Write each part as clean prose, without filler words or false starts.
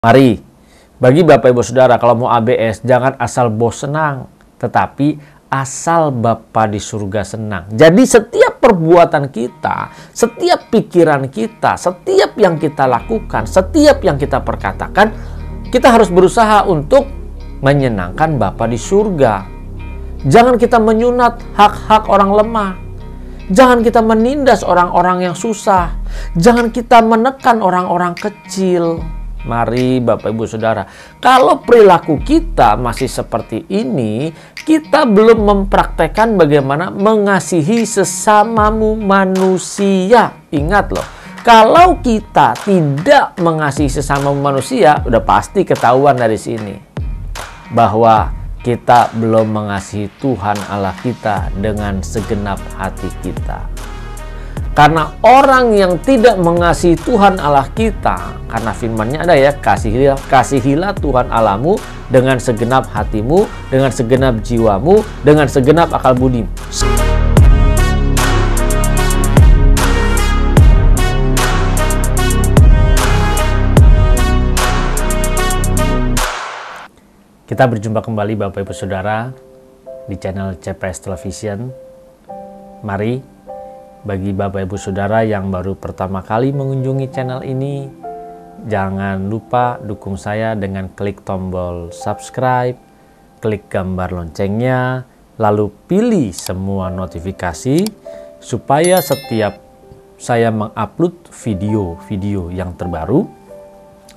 Mari, bagi Bapak Ibu Saudara, kalau mau ABS, jangan asal bos senang, tetapi asal Bapa di surga senang. Jadi setiap perbuatan kita, setiap pikiran kita, setiap yang kita lakukan, setiap yang kita perkatakan, kita harus berusaha untuk menyenangkan Bapa di surga. Jangan kita menyunat hak-hak orang lemah. Jangan kita menindas orang-orang yang susah. Jangan kita menekan orang-orang kecil. Mari Bapak Ibu Saudara, kalau perilaku kita masih seperti ini, kita belum mempraktekkan bagaimana mengasihi sesamamu manusia. Ingat loh, kalau kita tidak mengasihi sesamamu manusia, udah pasti ketahuan dari sini bahwa kita belum mengasihi Tuhan Allah kita dengan segenap hati kita. Karena orang yang tidak mengasihi Tuhan Allah kita, karena firman-Nya ada ya, kasihilah Tuhan Allahmu dengan segenap hatimu, dengan segenap jiwamu, dengan segenap akal budimu. Kita berjumpa kembali Bapak Ibu Saudara di channel CPS Television. Mari, bagi Bapak Ibu Saudara yang baru pertama kali mengunjungi channel ini, jangan lupa dukung saya dengan klik tombol subscribe, klik gambar loncengnya, lalu pilih semua notifikasi supaya setiap saya mengupload video-video yang terbaru,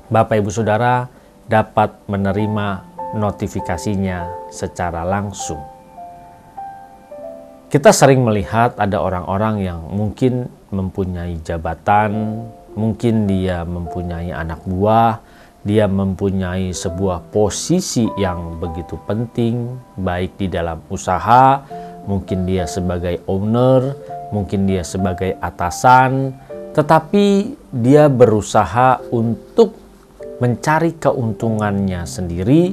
Bapak Ibu Saudara dapat menerima notifikasinya secara langsung. Kita sering melihat ada orang-orang yang mungkin mempunyai jabatan, mungkin dia mempunyai anak buah, dia mempunyai sebuah posisi yang begitu penting, baik di dalam usaha, mungkin dia sebagai owner, mungkin dia sebagai atasan, tetapi dia berusaha untuk mencari keuntungannya sendiri,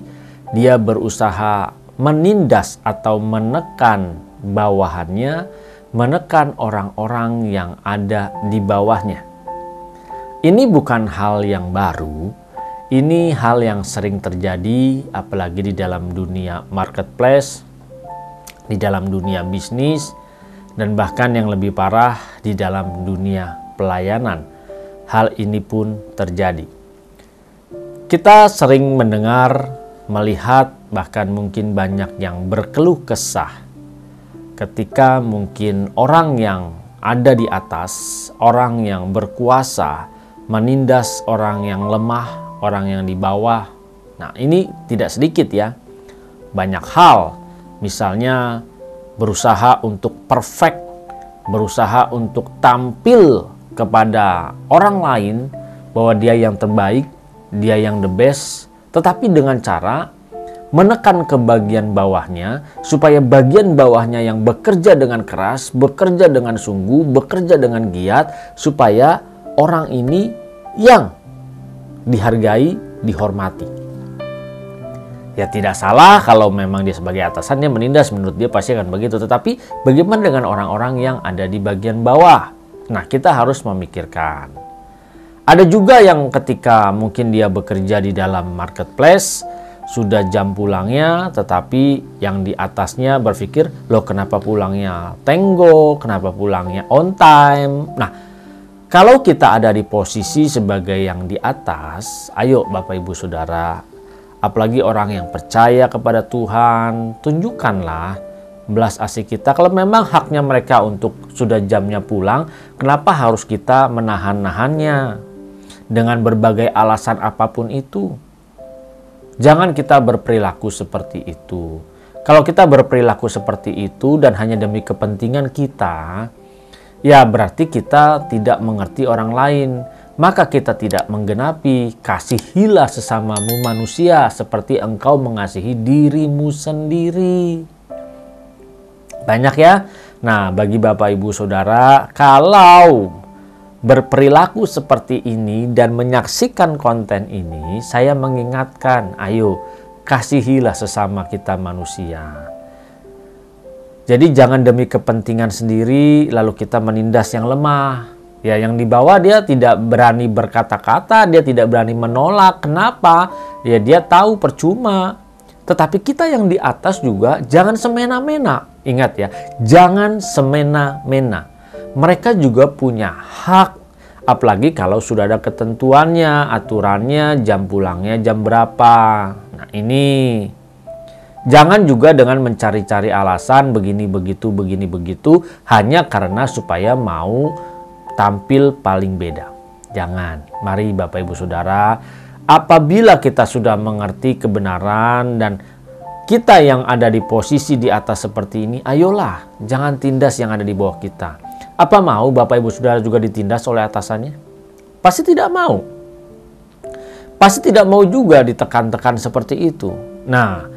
dia berusaha menindas atau menekan bawahannya, menekan orang-orang yang ada di bawahnya. Ini bukan hal yang baru, ini hal yang sering terjadi, apalagi di dalam dunia marketplace, di dalam dunia bisnis, dan bahkan yang lebih parah di dalam dunia pelayanan. Hal ini pun terjadi. Kita sering mendengar, melihat, bahkan mungkin banyak yang berkeluh kesah ketika mungkin orang yang ada di atas, orang yang berkuasa, menindas orang yang lemah, orang yang di bawah. Nah, ini tidak sedikit ya. Banyak hal, misalnya berusaha untuk perfect, berusaha untuk tampil kepada orang lain bahwa dia yang terbaik, dia yang the best, tetapi dengan cara menekan ke bagian bawahnya, supaya bagian bawahnya yang bekerja dengan keras, bekerja dengan sungguh, bekerja dengan giat, supaya orang ini yang dihargai, dihormati. Ya tidak salah kalau memang dia sebagai atasannya menindas, menurut dia pasti akan begitu. Tetapi bagaimana dengan orang-orang yang ada di bagian bawah? Nah, kita harus memikirkan. Ada juga yang ketika mungkin dia bekerja di dalam marketplace, sudah jam pulangnya, tetapi yang di atasnya berpikir, loh kenapa pulangnya tenggo, kenapa pulangnya on time. Nah, kalau kita ada di posisi sebagai yang di atas, ayo Bapak Ibu Saudara, apalagi orang yang percaya kepada Tuhan, tunjukkanlah belas asih kita. Kalau memang haknya mereka untuk sudah jamnya pulang, kenapa harus kita menahan-nahannya dengan berbagai alasan apapun itu? Jangan kita berperilaku seperti itu. Kalau kita berperilaku seperti itu dan hanya demi kepentingan kita, ya berarti kita tidak mengerti orang lain. Maka kita tidak menggenapi kasihilah sesamamu manusia seperti engkau mengasihi dirimu sendiri. Banyak ya. Nah, bagi Bapak Ibu Saudara, kalau berperilaku seperti ini dan menyaksikan konten ini, saya mengingatkan, ayo kasihilah sesama kita manusia. Jadi jangan demi kepentingan sendiri lalu kita menindas yang lemah. Ya, yang di bawah dia tidak berani berkata-kata, dia tidak berani menolak. Kenapa? Ya, dia tahu percuma. Tetapi kita yang di atas juga jangan semena-mena. Ingat ya, jangan semena-mena. Mereka juga punya hak. Apalagi kalau sudah ada ketentuannya, aturannya, jam pulangnya jam berapa. Nah, ini jangan juga dengan mencari-cari alasan begini begitu hanya karena supaya mau tampil paling beda. Jangan. Mari Bapak Ibu Saudara, apabila kita sudah mengerti kebenaran dan kita yang ada di posisi di atas seperti ini, ayolah, jangan tindas yang ada di bawah kita. Apa mau Bapak Ibu Saudara juga ditindas oleh atasannya? Pasti tidak mau. Pasti tidak mau juga ditekan-tekan seperti itu. Nah,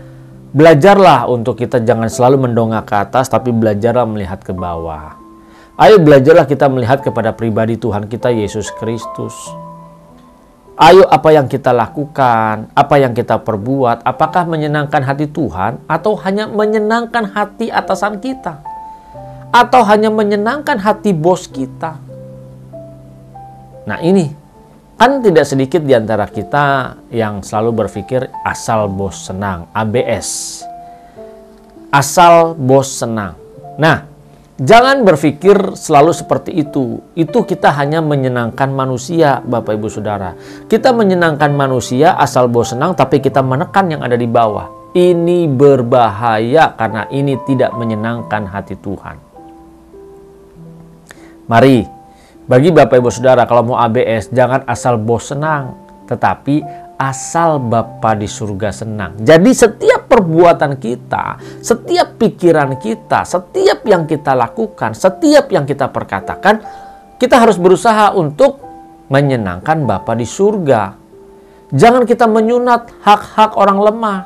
belajarlah untuk kita jangan selalu mendongak ke atas, tapi belajarlah melihat ke bawah. Ayo belajarlah kita melihat kepada pribadi Tuhan kita Yesus Kristus. Ayo apa yang kita lakukan, apa yang kita perbuat, apakah menyenangkan hati Tuhan atau hanya menyenangkan hati atasan kita? Atau hanya menyenangkan hati bos kita? Nah, ini kan tidak sedikit di antara kita yang selalu berpikir asal bos senang, ABS. Asal bos senang. Nah, jangan berpikir selalu seperti itu. Itu kita hanya menyenangkan manusia, Bapak Ibu Saudara. Kita menyenangkan manusia asal bos senang, tapi kita menekan yang ada di bawah. Ini berbahaya karena ini tidak menyenangkan hati Tuhan. Mari, bagi Bapak Ibu Saudara, kalau mau ABS, jangan asal bos senang, tetapi asal Bapa di surga senang. Jadi setiap perbuatan kita, setiap pikiran kita, setiap yang kita lakukan, setiap yang kita perkatakan, kita harus berusaha untuk menyenangkan Bapa di surga. Jangan kita menyunat hak-hak orang lemah.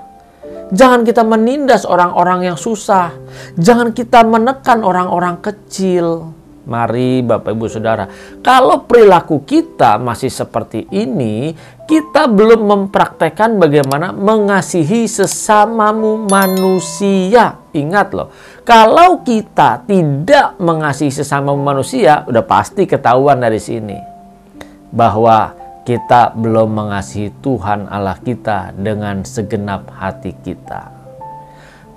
Jangan kita menindas orang-orang yang susah. Jangan kita menekan orang-orang kecil. Mari Bapak Ibu Saudara, kalau perilaku kita masih seperti ini, kita belum mempraktekkan bagaimana mengasihi sesamamu manusia. Ingat loh, kalau kita tidak mengasihi sesama manusia, udah pasti ketahuan dari sini bahwa kita belum mengasihi Tuhan Allah kita dengan segenap hati kita.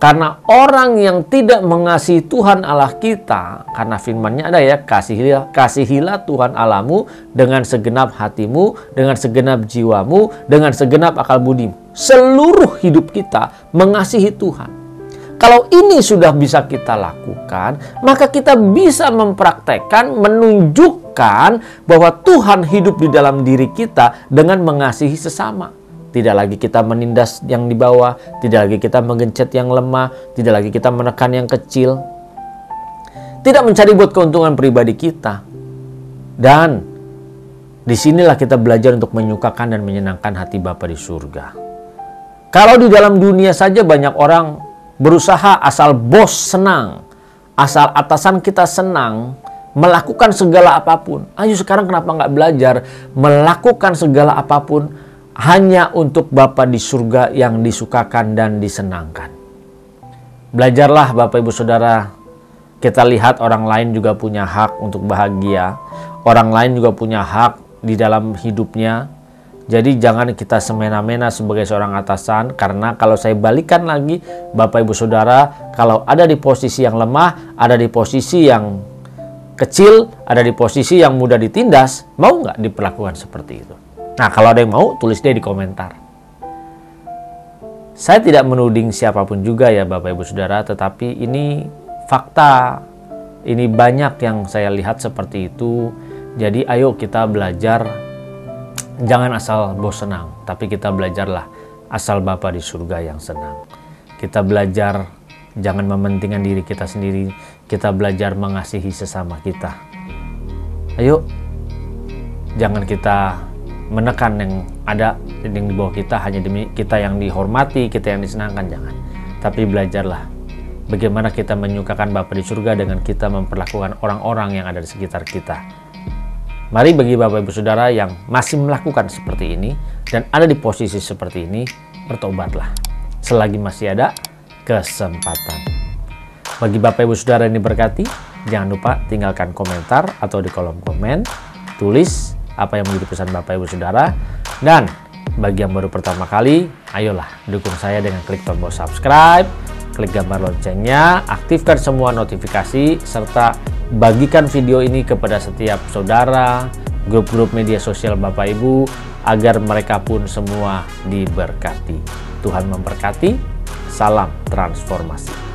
Karena orang yang tidak mengasihi Tuhan Allah kita, karena firman-Nya ada ya, kasihilah Tuhan Allahmu dengan segenap hatimu, dengan segenap jiwamu, dengan segenap akal budimu. Seluruh hidup kita mengasihi Tuhan. Kalau ini sudah bisa kita lakukan, maka kita bisa mempraktekkan, menunjukkan bahwa Tuhan hidup di dalam diri kita dengan mengasihi sesama. Tidak lagi kita menindas yang di bawah, tidak lagi kita menggencet yang lemah, tidak lagi kita menekan yang kecil. Tidak mencari buat keuntungan pribadi kita. Dan disinilah kita belajar untuk menyukakan dan menyenangkan hati Bapa di surga. Kalau di dalam dunia saja banyak orang berusaha asal bos senang, asal atasan kita senang, melakukan segala apapun. Ayo sekarang kenapa nggak belajar melakukan segala apapun hanya untuk Bapa di surga yang disukakan dan disenangkan. Belajarlah Bapak Ibu Saudara. Kita lihat orang lain juga punya hak untuk bahagia. Orang lain juga punya hak di dalam hidupnya. Jadi jangan kita semena-mena sebagai seorang atasan. Karena kalau saya balikan lagi Bapak Ibu Saudara, kalau ada di posisi yang lemah, ada di posisi yang kecil, ada di posisi yang mudah ditindas, mau nggak diperlakukan seperti itu? Nah, kalau ada yang mau, tulis deh di komentar. Saya tidak menuding siapapun juga ya Bapak Ibu Saudara, tetapi ini fakta. Ini banyak yang saya lihat seperti itu. Jadi ayo kita belajar, jangan asal bos senang, tapi kita belajarlah asal Bapa di surga yang senang. Kita belajar jangan mementingkan diri kita sendiri, kita belajar mengasihi sesama kita. Ayo, jangan kita menekan yang ada yang di bawah kita hanya demi kita yang dihormati, kita yang disenangkan, jangan. Tapi belajarlah bagaimana kita menyukakan Bapa di surga dengan kita memperlakukan orang-orang yang ada di sekitar kita. Mari bagi Bapak Ibu Saudara yang masih melakukan seperti ini dan ada di posisi seperti ini, bertobatlah selagi masih ada kesempatan. Bagi Bapak Ibu Saudara yang diberkati, Jangan lupa tinggalkan komentar atau di kolom komen, tulis apa yang menjadi pesan Bapak Ibu Saudara. Dan bagi yang baru pertama kali, ayolah dukung saya dengan klik tombol subscribe, klik gambar loncengnya, aktifkan semua notifikasi, serta bagikan video ini kepada setiap saudara, grup-grup media sosial Bapak Ibu, agar mereka pun semua diberkati. Tuhan memberkati. Salam transformasi.